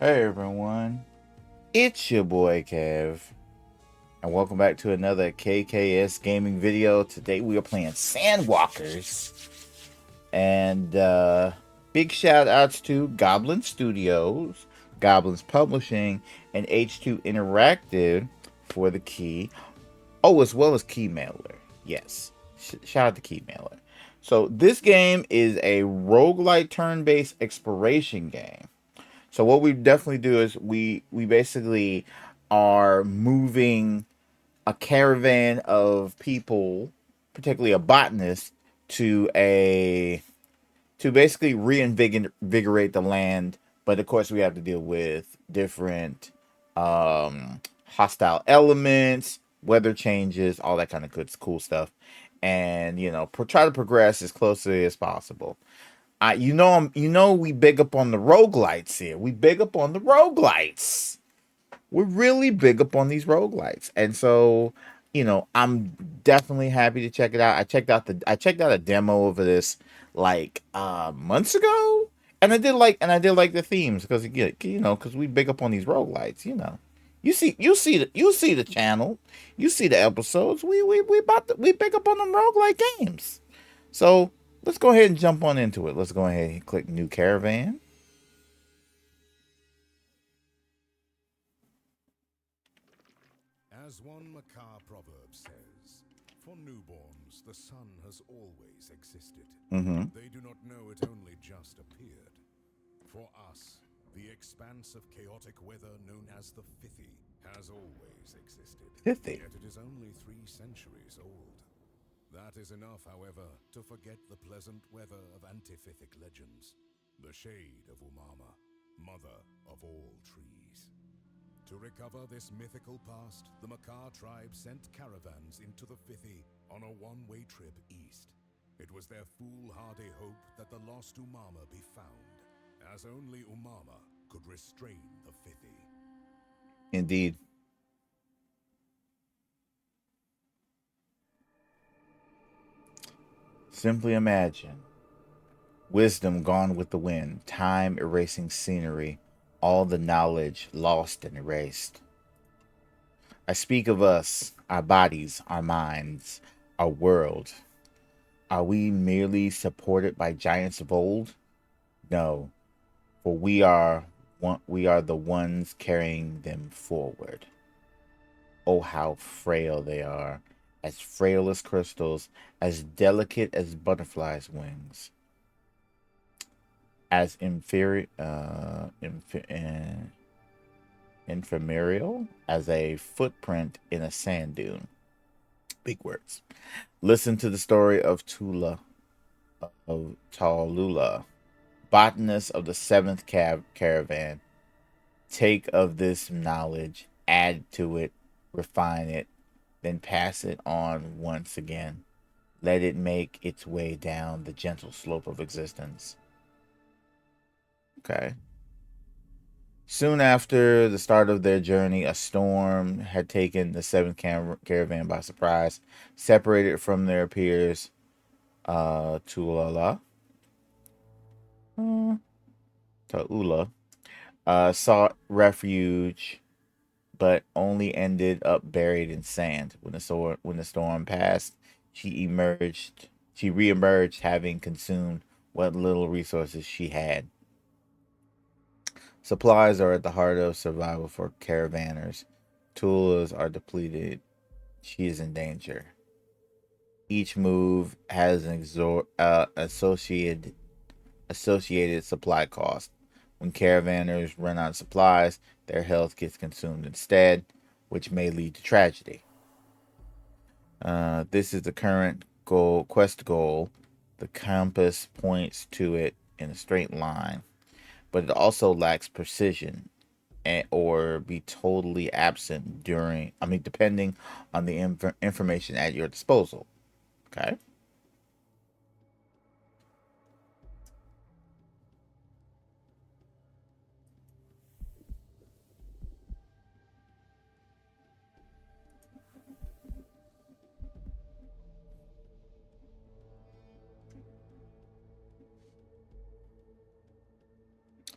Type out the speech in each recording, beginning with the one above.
Hey everyone, it's your boy Kev, and welcome back to another KKS gaming video. Today we are playing Sandwalkers, and big shout outs to Goblin Studios, Goblinz Publishing, and H2 Interactive for the key. Oh, as well as Keymailer. Yes, shout out to Keymailer. So this game is a roguelite turn-based exploration game. So what we definitely do is we basically are moving a caravan of people, particularly a botanist, to a to basically reinvigorate the land. But of course, we have to deal with different hostile elements, weather changes, all that kind of good, cool stuff, and try to progress as closely as possible. We big up on the roguelites here. We big up on the roguelites. We're really big up on these roguelites. And so, I'm definitely happy to check it out. I checked out a demo of this like months ago. And I did like the themes because because we big up on these roguelites. You see the channel, you see the episodes. We big up on them roguelike games. So let's go ahead and jump on into it. Let's go ahead and click new caravan. As one macabre proverb says, for newborns the sun has always existed. Mm-hmm. They do not know it only just appeared. For us, the expanse of chaotic weather known as the Fithy has always existed. Pithy. Yet it is only 3 centuries old. That is enough, however, to forget the pleasant weather of antiphythic legends. The shade of Umama, mother of all trees. To recover this mythical past, the Makar tribe sent caravans into the Fithy on a one-way trip east. It was their foolhardy hope that the lost Umama be found, as only Umama could restrain the Fithy. Indeed. Simply imagine wisdom gone with the wind, time erasing scenery, all the knowledge lost and erased. I speak of us, our bodies, our minds, our world. Are we merely supported by giants of old? No, for we are the ones carrying them forward. Oh, how frail they are, as frail as crystals, as delicate as butterflies' wings, as ephemeral as a footprint in a sand dune. Big words. Listen to the story of Tula, of Tallulah, botanist of the seventh caravan. Take of this knowledge, add to it, refine it, then pass it on once again. Let it make its way down the gentle slope of existence. Okay. Soon after the start of their journey, a storm had taken the seventh caravan by surprise, separated from their peers. Tulala, Taula, sought refuge, but only ended up buried in sand. When the storm passed, she emerged. She reemerged, having consumed what little resources she had. Supplies are at the heart of survival for caravanners. Tools are depleted. She is in danger. Each move has an associated supply cost. When caravanners run out of supplies, their health gets consumed instead, which may lead to tragedy. This is the current quest goal. The compass points to it in a straight line, but it also lacks precision or be totally absent depending on the information at your disposal. Okay.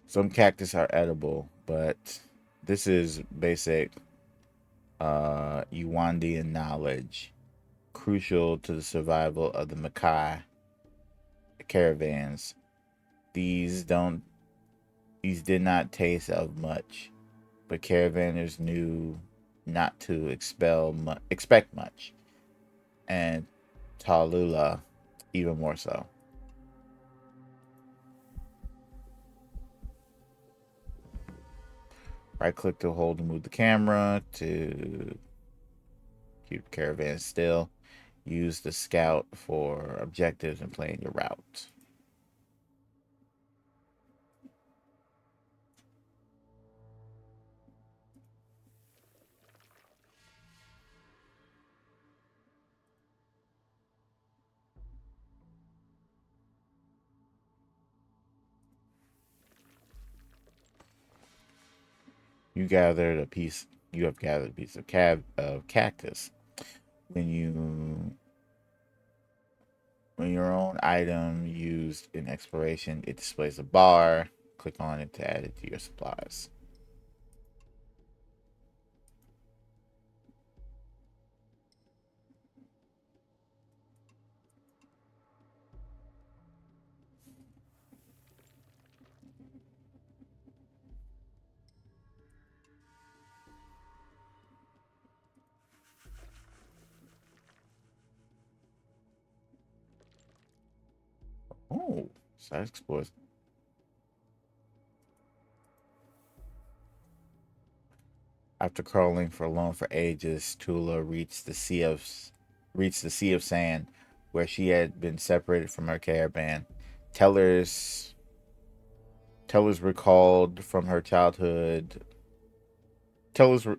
Some cactus are edible. but this is basic Uwandian knowledge, crucial to the survival of the Mackay caravans. These don't these did not taste of much, but caravanners knew not to expect much, and Tallulah even more so. Right click to hold to move the camera to keep the caravan still. Use the scout for objectives and plan your route. You have gathered a piece of cactus. When you when your own item used in exploration, it displays a bar. Click on it to add it to your supplies. Oh, side explores. After crawling for alone for ages, Tula reached the sea of sand, where she had been separated from her caravan. Tellers Tellers recalled from her childhood.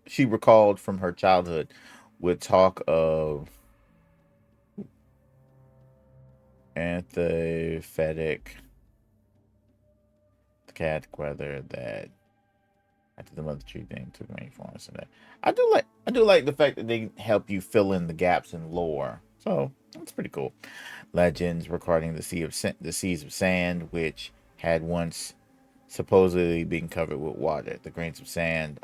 She recalled from her childhood with talk of antithetic cat weather that after the mother tree thing took many forms of that. I do like the fact that they help you fill in the gaps in lore. So that's pretty cool. Legends regarding the seas of sand, which had once supposedly been covered with water. The grains of sand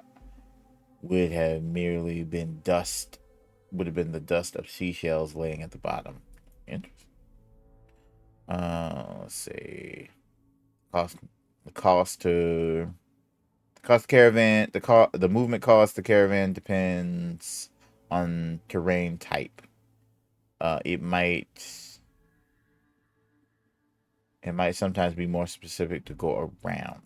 would have merely been dust. Would have been the dust of seashells laying at the bottom. Interesting. Let's see. Cost the cost to Cost caravan the movement cost the caravan depends on terrain type. It might sometimes be more specific to go around.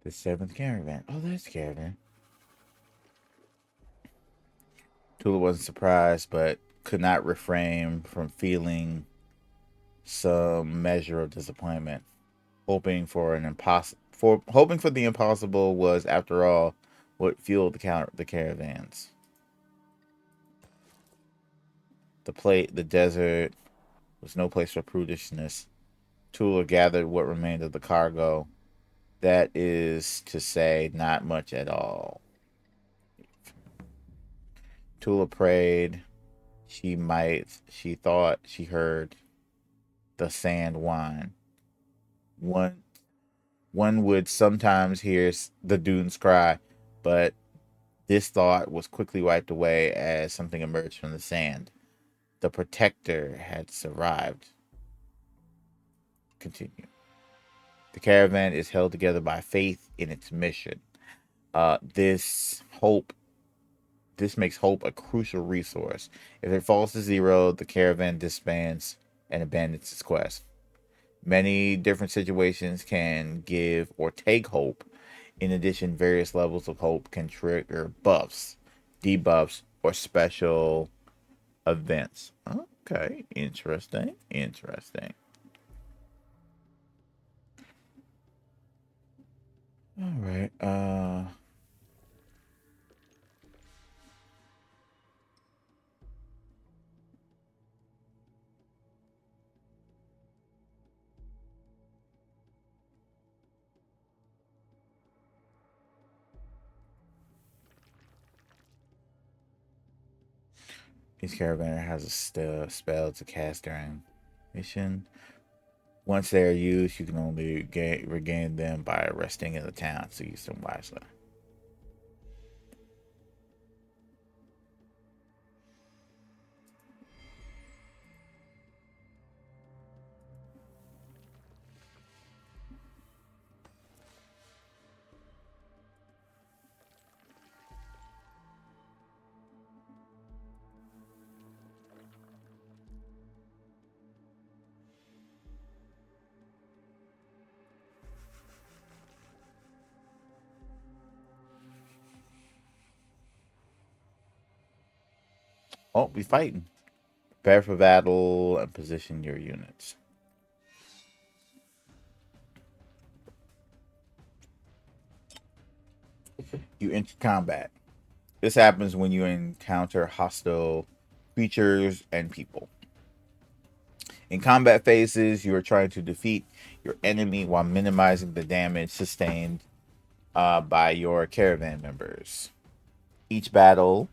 The seventh caravan. Oh, that's caravan. Tula wasn't surprised, but could not refrain from feeling some measure of disappointment. Hoping for the impossible was, after all, what fueled the caravans. The desert was no place for prudishness. Tula gathered what remained of the cargo. That is to say, not much at all. Tula prayed. She thought she heard the sand whine. One, one would sometimes hear the dunes cry, but this thought was quickly wiped away as something emerged from the sand. The protector had survived. Continue. The caravan is held together by faith in its mission. Uh, this hope this makes hope a crucial resource. If it falls to zero, the caravan disbands and abandons its quest. Many different situations can give or take hope, In addition, various levels of hope can trigger buffs, debuffs, or special events. Okay, interesting. Interesting. All right. Each caravaner has a spell to cast during mission. Once they are used, you can only regain them by resting in the town, so use them wisely. Oh, we fighting. Prepare for battle and position your units. You enter combat. This happens when you encounter hostile creatures and people. In combat phases, you are trying to defeat your enemy while minimizing the damage sustained by your caravan members. Each battle,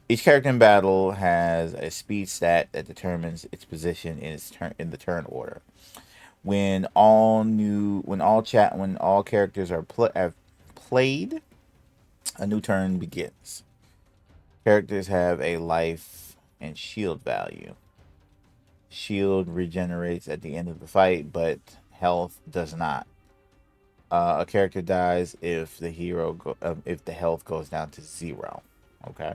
each character in battle has a speed stat that determines its position in the turn order. When all characters have played, a new turn begins. Characters have a life and shield value. Shield regenerates at the end of the fight, but health does not. A character dies if if the health goes down to 0. Okay.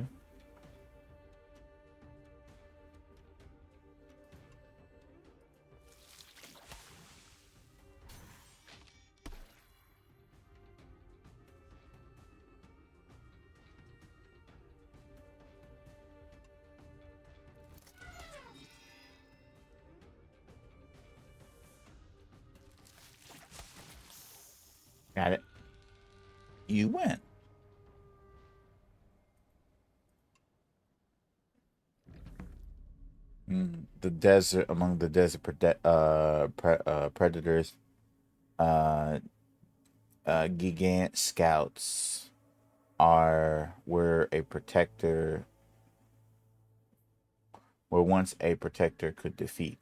Got it. You win. The desert among the desert predators, uh, gigant scouts are were once a protector could defeat.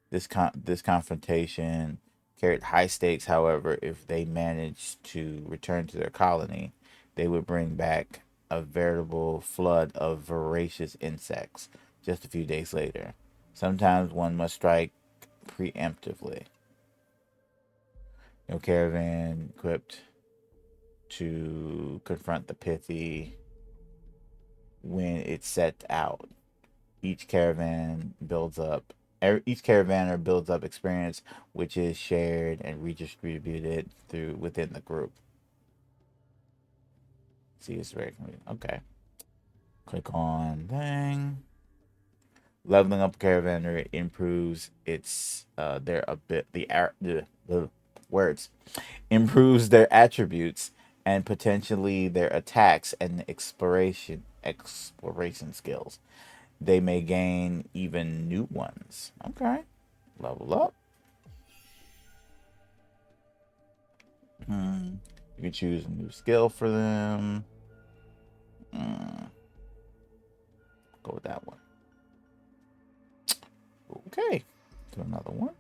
This confrontation carried high stakes. However, if they managed to return to their colony, they would bring back a veritable flood of voracious insects just a few days later. Sometimes one must strike preemptively. No caravan equipped to confront the pithy when it sets out. Each caravan builds up. Each caravaner builds up experience, which is shared and redistributed through within the group. See, it's very convenient. Okay. Click on thing. Leveling up caravaner improves its their a bit the words improves their attributes and potentially their attacks and exploration skills. They may gain even new ones. Okay. Level up. You can choose a new skill for them. Go with that one. Okay. Do another one.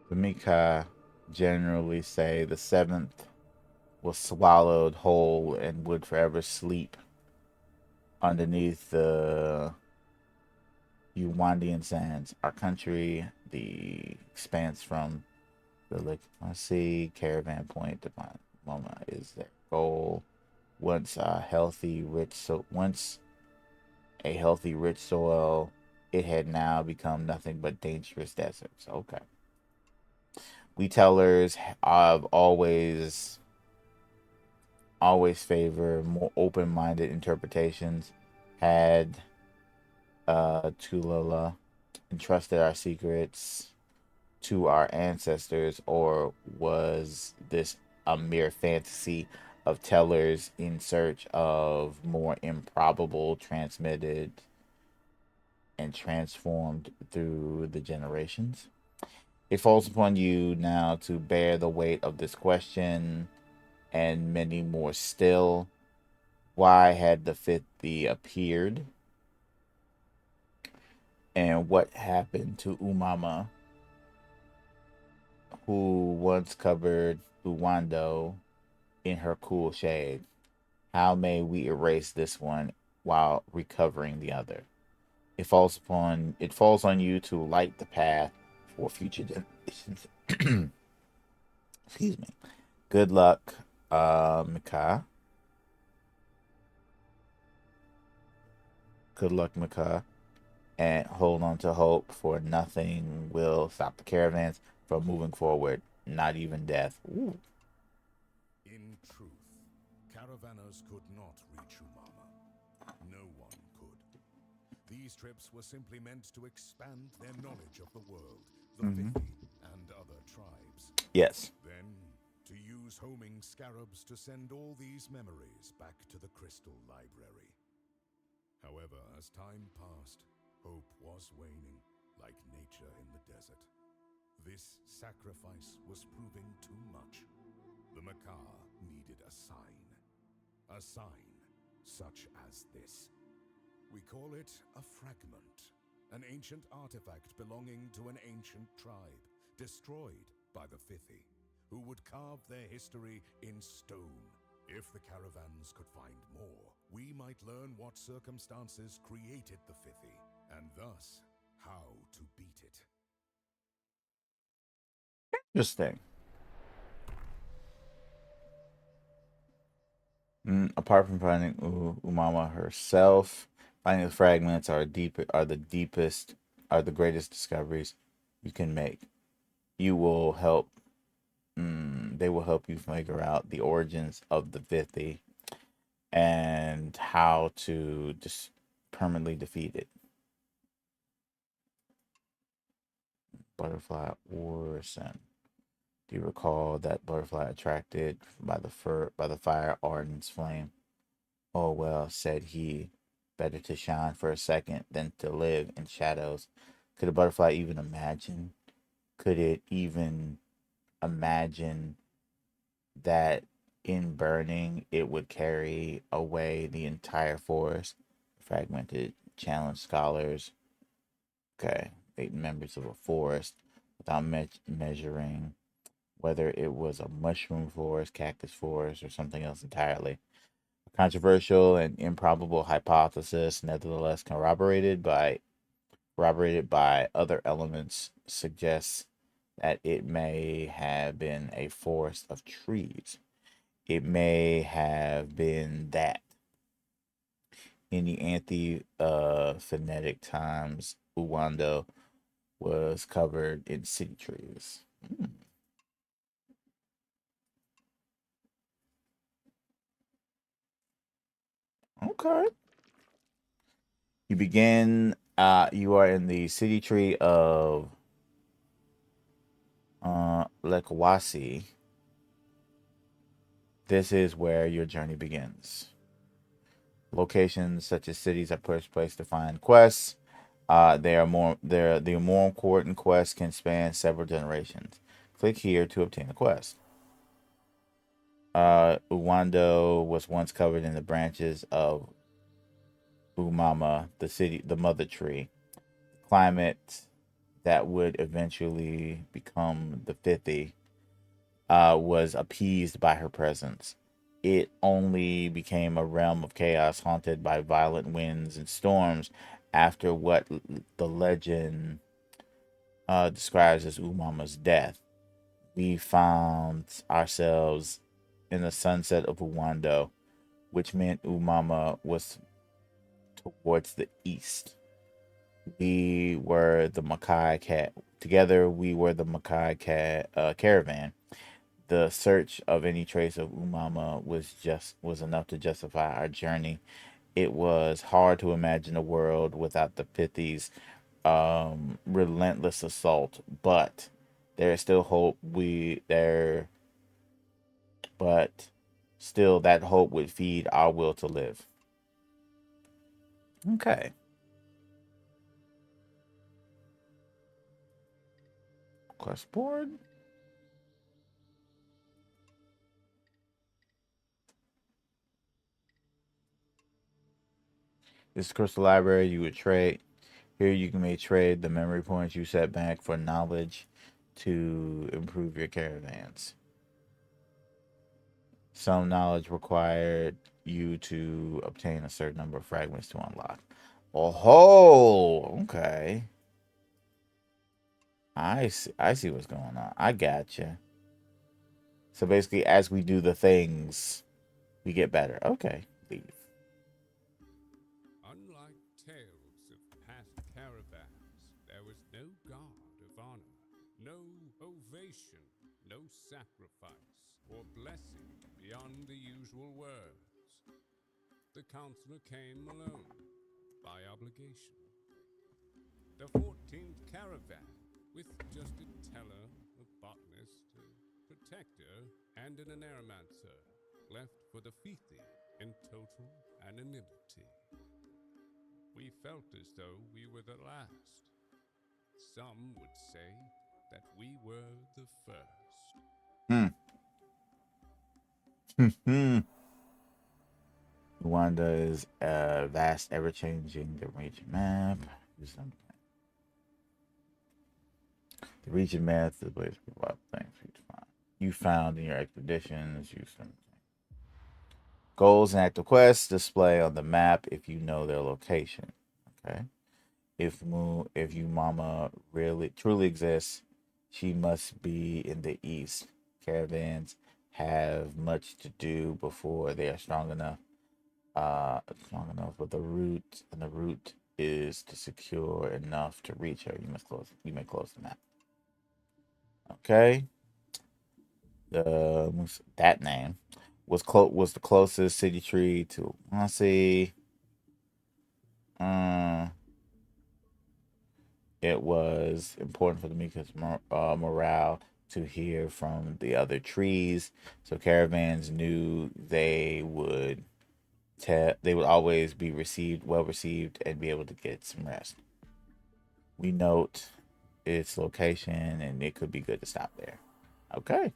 The Mika generally say the seventh was swallowed whole and would forever sleep underneath the Uwandian sands. Our country, the expanse from the lake. I see caravan point. The Mama is their goal. Once a healthy, rich soil, it had now become nothing but dangerous deserts. Okay. We tellers have always favor more open-minded interpretations. Had Tulala entrusted our secrets to our ancestors, or was this a mere fantasy of tellers in search of more improbable, transmitted and transformed through the generations? It falls upon you now to bear the weight of this question and many more still. Why had the 50 appeared? And what happened to Umama, who once covered Uwando in her cool shade? How may we erase this one while recovering the other? It falls on you to light the path for future generations. Excuse me. Good luck, Mika. Good luck, Mika. And hold on to hope, for nothing will stop the caravans from moving forward, not even death. Ooh. In truth, caravanners could not reach Umama. No one could. These trips were simply meant to expand their knowledge of the world, the Fithi, and other tribes. Yes. Then, to use homing scarabs to send all these memories back to the Crystal Library. However, as time passed, hope was waning, like nature in the desert. This sacrifice was proving too much. The Makar needed a sign. A sign such as this. We call it a fragment, an ancient artifact belonging to an ancient tribe, destroyed by the Fithi, who would carve their history in stone. If the caravans could find more, we might learn what circumstances created the Fithi, and thus, how to beat it. Interesting. Apart from finding Umama herself, finding the fragments are the greatest discoveries you can make. You will help. They will help you figure out the origins of the Fithi and how to just permanently defeat it. Butterfly Orson. Do you recall that butterfly attracted by the fire ardent's flame? Oh well, said he, better to shine for a second than to live in shadows. Could a butterfly even imagine? Could it even imagine that in burning it would carry away the entire forest? Fragmented, challenged scholars. Okay, 8 members of a forest without measuring whether it was a mushroom forest, cactus forest, or something else entirely. A controversial and improbable hypothesis, nevertheless corroborated by other elements, suggests that it may have been a forest of trees. It may have been that in the phonetic times, Uwando was covered in city trees. Okay. You are in the city tree of Lekwasi. This is where your journey begins. Locations such as cities are first place to find quests. The more important quests can span several generations. Click here to obtain a quest. Uwando was once covered in the branches of Umama, the mother tree. Climate that would eventually become the Fithi was appeased by her presence. It only became a realm of chaos haunted by violent winds and storms after what the legend describes as Umama's death. We found ourselves in the sunset of Uwando, which meant Umama was towards the east. We were the Makai cat. Together, we were the Makai cat caravan. The search of any trace of Umama was enough to justify our journey. It was hard to imagine a world without the Pithi's relentless assault, but there is still hope. But still, that hope would feed our will to live. Okay. Quest board. This crystal library you would trade. Here you may trade the memory points you set back for knowledge to improve your caravans. Some knowledge required you to obtain a certain number of fragments to unlock. Oh, okay. I see what's going on. I gotcha. So basically, as we do the things, we get better. Okay, leave. Unlike tales of past caravans, there was no guard of honor, no ovation, no sacrifice or blessing beyond the usual words. The counselor came alone, by obligation. The 14th caravan, with just a teller, a botanist, a protector, and an aromancer, left for the Fithi in total anonymity. We felt as though we were the last. Some would say that we were the first. Hmm. Rwanda is a vast, ever-changing the region map. The region map is the way to provide things you found in your expeditions. Use them. Goals and active quests display on the map if you know their location. Okay. If you mama really truly exists, she must be in the east. Caravans have much to do before they are strong enough. But the route is to secure enough to reach her. You may close the map. Okay. That name was the closest city tree to. Let's see. It was important for the Mika's morale to hear from the other trees, so caravans knew they would always be well received, and be able to get some rest. We note its location, and it could be good to stop there. Okay.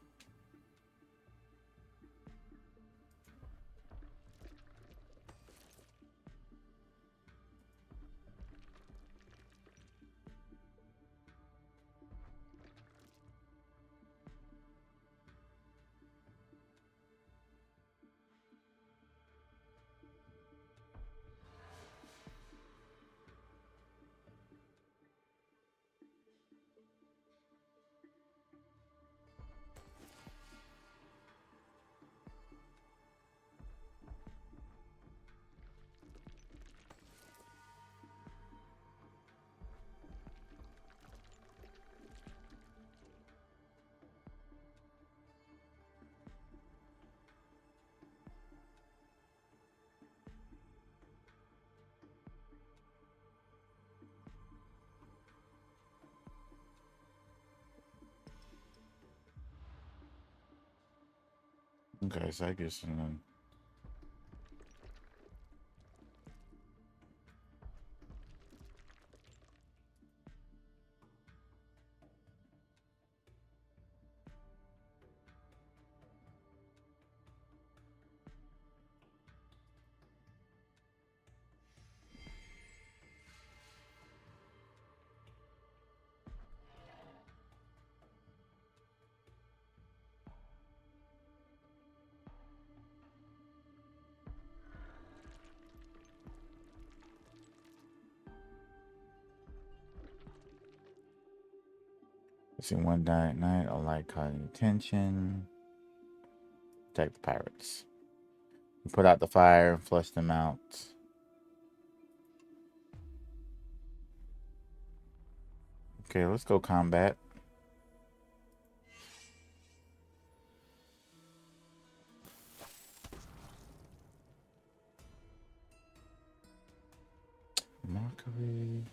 Okay, so I guess. See one night, a light caught attention. Protect the pirates. Put out the fire and flush them out. Okay, let's go combat. Mockery.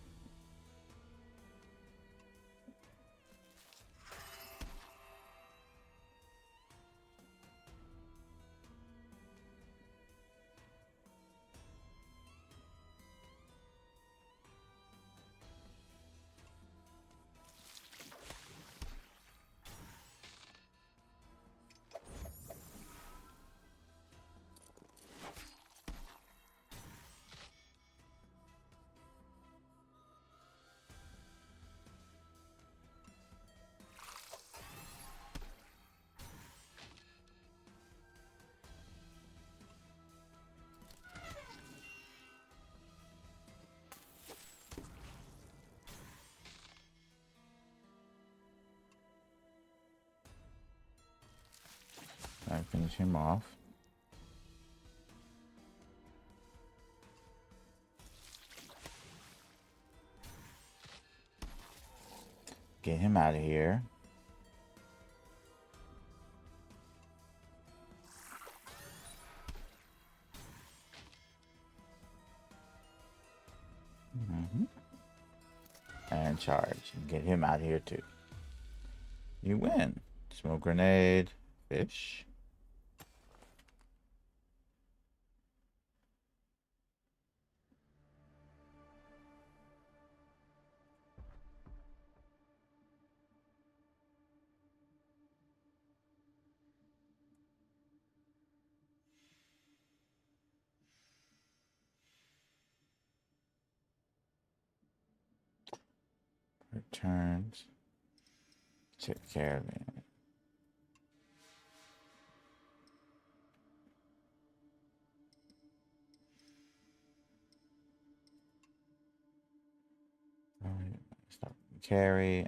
I finish him off. Get him out of here. And charge. Get him out of here too. You win. Smoke grenade. Fish. Returns. Take care of it. Alright, stop. Carry.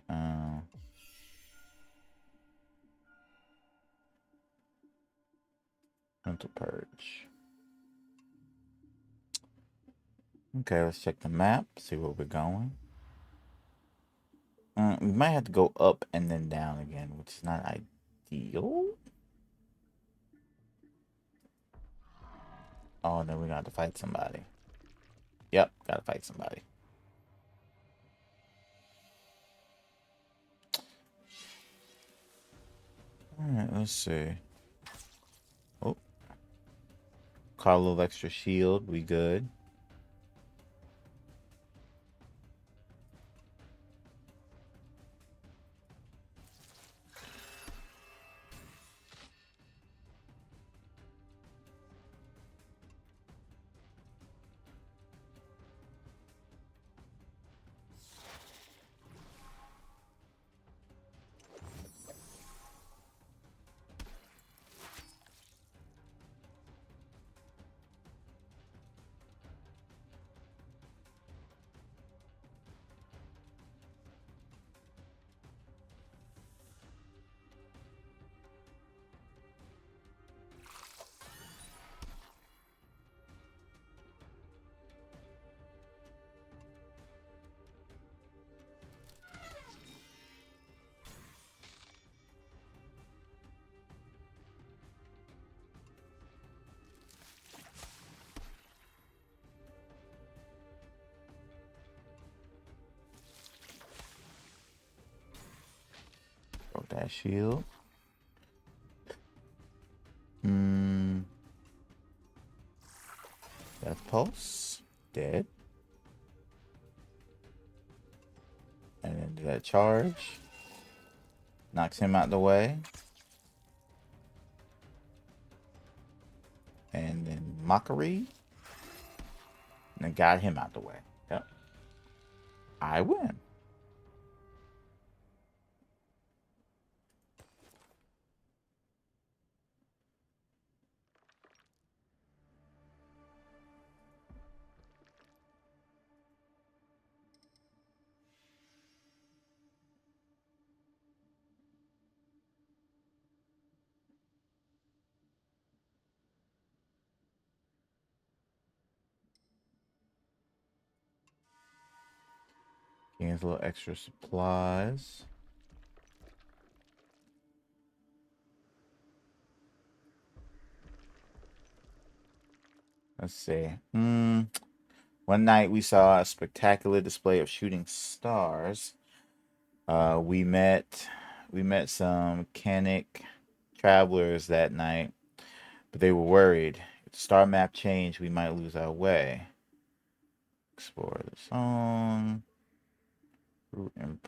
Mental purge. Okay, let's check the map. See where we're going. We might have to go up and then down again, which is not ideal. Oh, then we got to fight somebody. Yep, gotta fight somebody. Alright, let's see. Oh. Caught a little extra shield. We good. Broke that shield. Death pulse. Dead. And then do that charge. Knocks him out the way. And then mockery. And then got him out the way. Yep. I win. Gains a little extra supplies. Let's see. One night we saw a spectacular display of shooting stars. We met some Canic travelers that night, but they were worried. If the star map changed, we might lose our way. Explore the song. Route and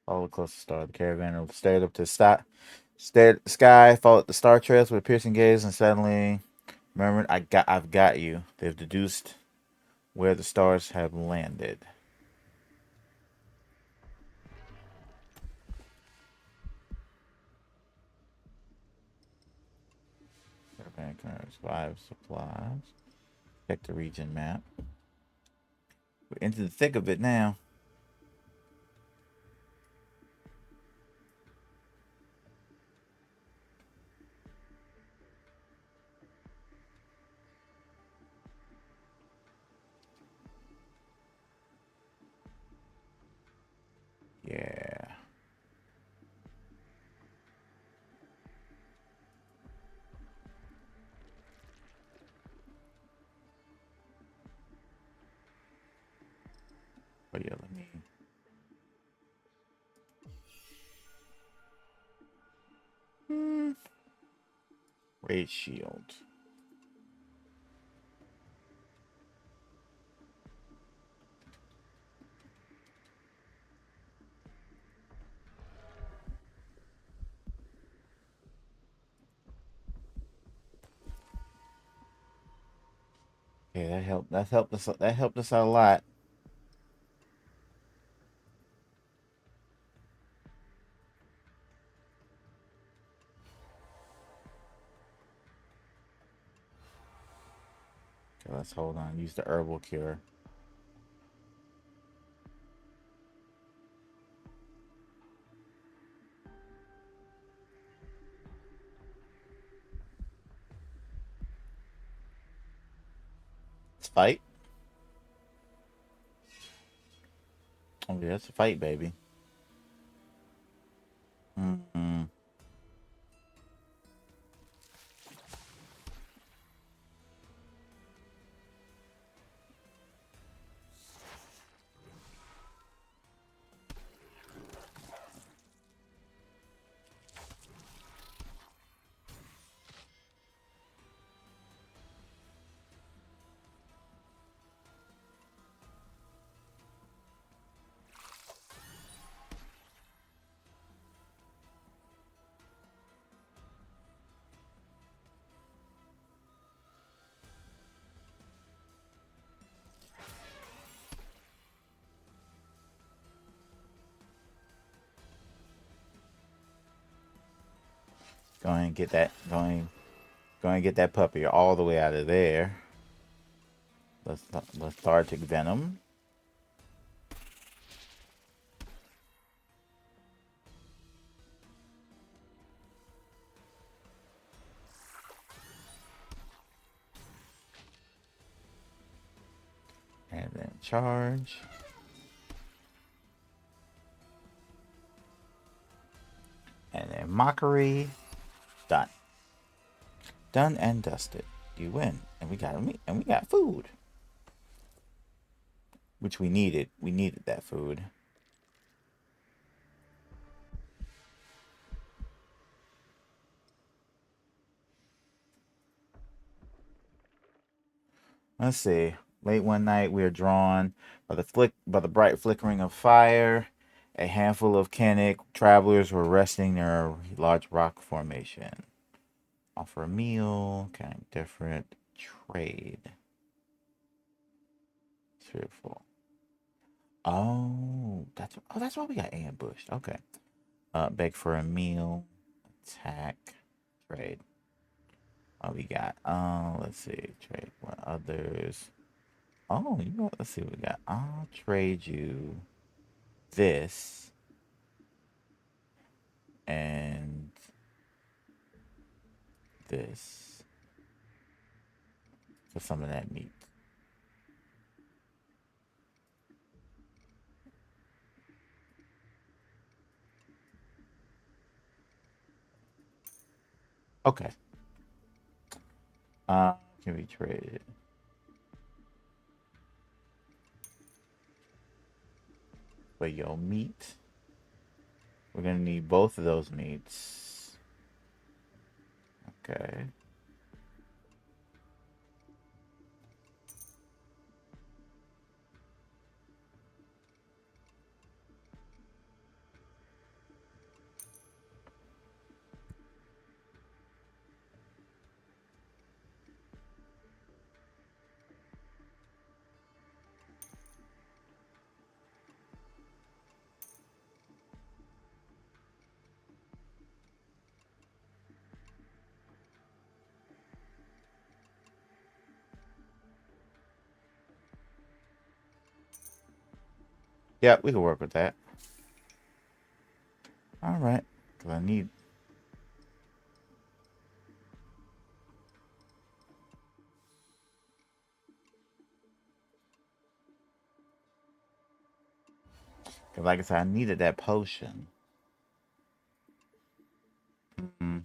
follow the closest star. The caravan stared up to stared at the sky, followed the star trails with a piercing gaze, and suddenly murmured, I've got you. They've deduced where the stars have landed. Caravan carries 5 supplies. Check the region map. We're into the thick of it now. Yeah. Oh yeah, let me. Raid shield. Okay, that helped. That helped us. That helped us out a lot. Okay, let's hold on. Use the herbal cure. Let's fight. Oh yeah, it's a fight, baby. Mm-hmm. Go ahead and get that. Go and get that puppy all the way out of there. Lethargic venom. And then charge. And then mockery. Done. Done and dusted. You win. And we got meat. And we got food. Which we needed. We needed that food. Let's see. Late one night, we are drawn by the bright flickering of fire. A handful of Canic travelers were resting near a large rock formation. Offer a meal, kind of different. Trade. Fearful. That's why we got ambushed. Okay. Beg for a meal. Attack. Trade. What we got? Let's see. Trade. What others? Oh, you know, let's see what we got. I'll trade you this and this for some of that meat. Okay. Can be traded. But yo, meat. We're gonna need both of those meats. Okay. Yeah, we can work with that. All right. Cause I need. Cause like I said, I needed that potion. Mm.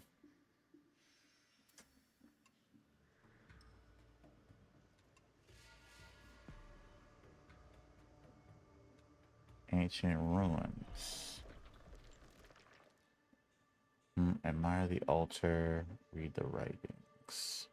Ancient ruins. Admire the altar. Read the writings.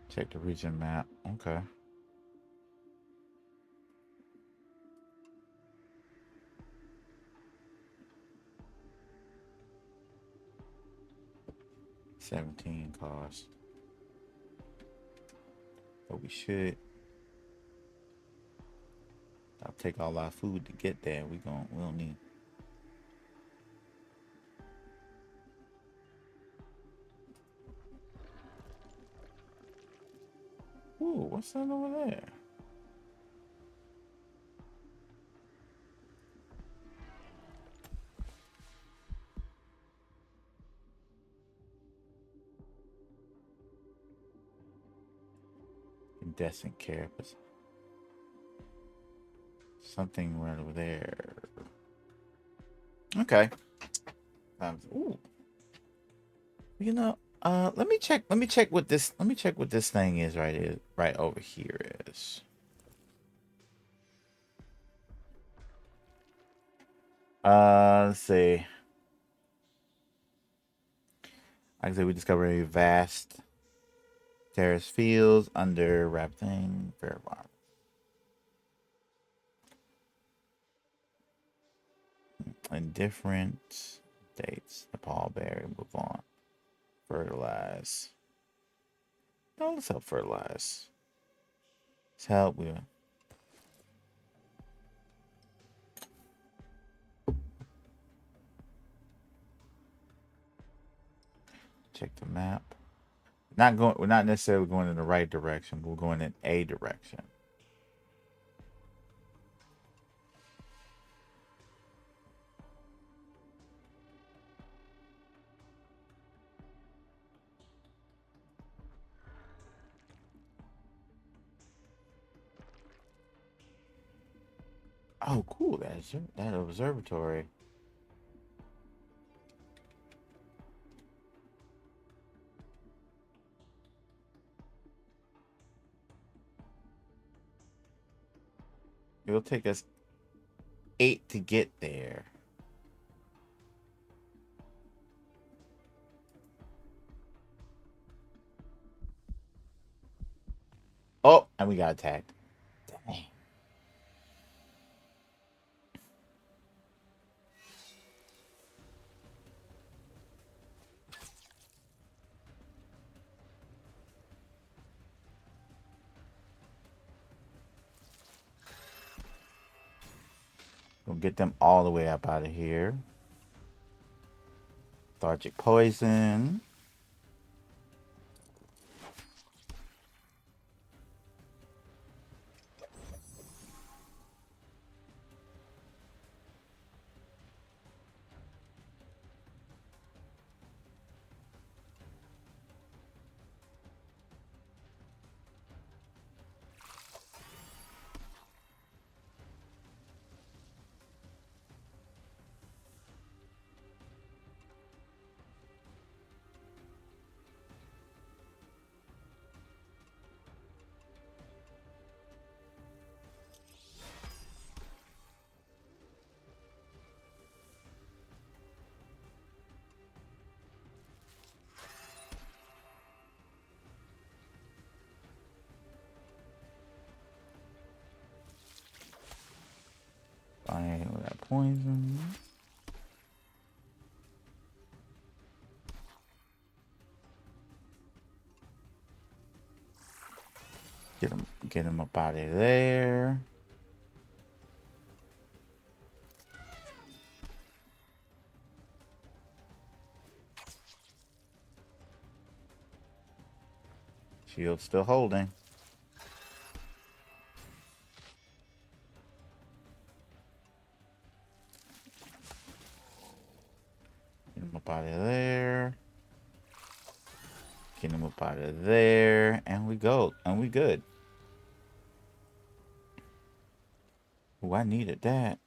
Check the region map. Okay. $17 cost. But we should. I'll take all our food to get there. We don't need. Ooh, what's that over there? Incandescent carapace. Something right over there. Okay. Ooh. You know, let me check. Let me check what this. Let me check what this thing is right over here is. Let's see. Like I said, we discovered a vast terrace fields under wrap thing. Fair farm. Indifferent dates. Nepal berry. Move on. Fertilize. No, let's help fertilize. Let's help. We check the map. Not going. We're not necessarily going in the right direction. We're going in a direction. Oh, cool. That observatory. It'll take us 8 to get there. Oh, and we got attacked. Dang. We'll get them all the way up out of here. Lethargic poison. Fine with that poison. Get him up out of there. Shield still holding. Get him up out of there. Get him up out of there. And we go. And we good. Oh, I needed that.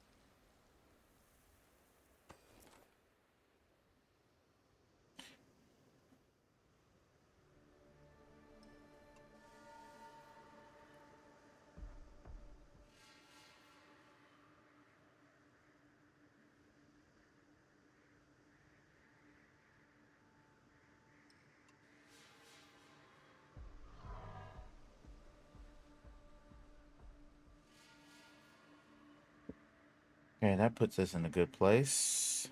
Okay, that puts us in a good place.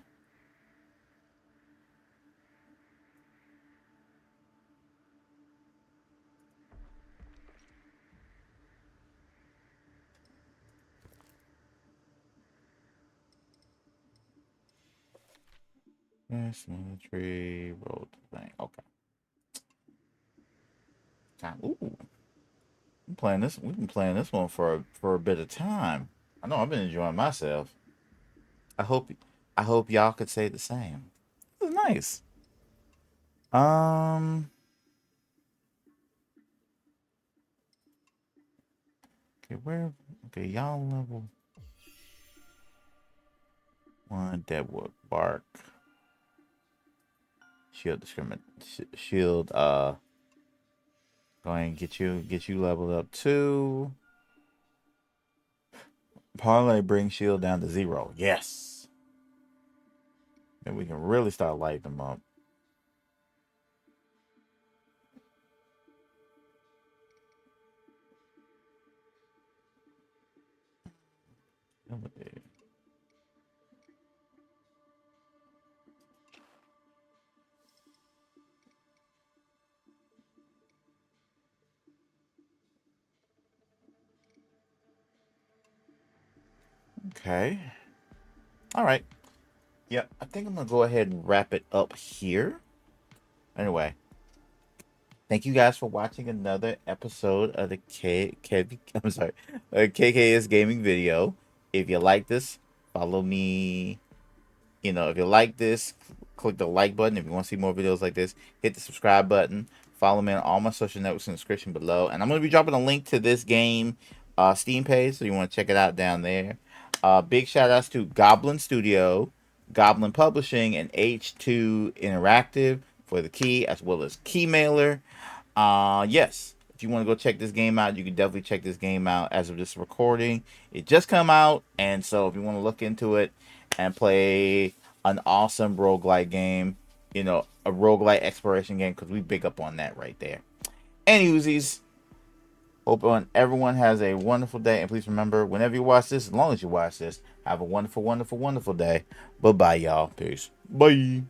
Yes, military, roll the thing. Okay. Time. Ooh. I'm playing this. We've been playing this one for a bit of time. I know I've been enjoying myself. I hope y'all could say the same. This is nice. Okay, where? Okay, y'all level 1 deadwood bark. Shield discriminate. Shield. Go ahead and get you leveled up too. Parlay brings shield down to 0. Yes. Then we can really start lighting them up. Okay. All right. Yeah, I think I'm gonna go ahead and wrap it up here. Anyway, thank you guys for watching another episode of the KKS gaming video. If you like this, follow me. You know, if you like this, click the like button. If you want to see more videos like this, hit the subscribe button. Follow me on all my social networks in the description below. And I'm going to be dropping a link to this game Steam page, so you want to check it out down there. Big shout outs to Goblin Studio, Goblin Publishing, and H2 Interactive for the key, as well as Keymailer. Yes, if you want to go check this game out, you can definitely check this game out as of this recording. It just come out, and so if you want to look into it and play an awesome roguelike game, you know, a roguelike exploration game, because we big up on that right there. Anyways, hope everyone has a wonderful day, and please remember, whenever you watch this, as long as you watch this, have a wonderful, wonderful, wonderful day. Bye-bye, y'all. Peace. Bye.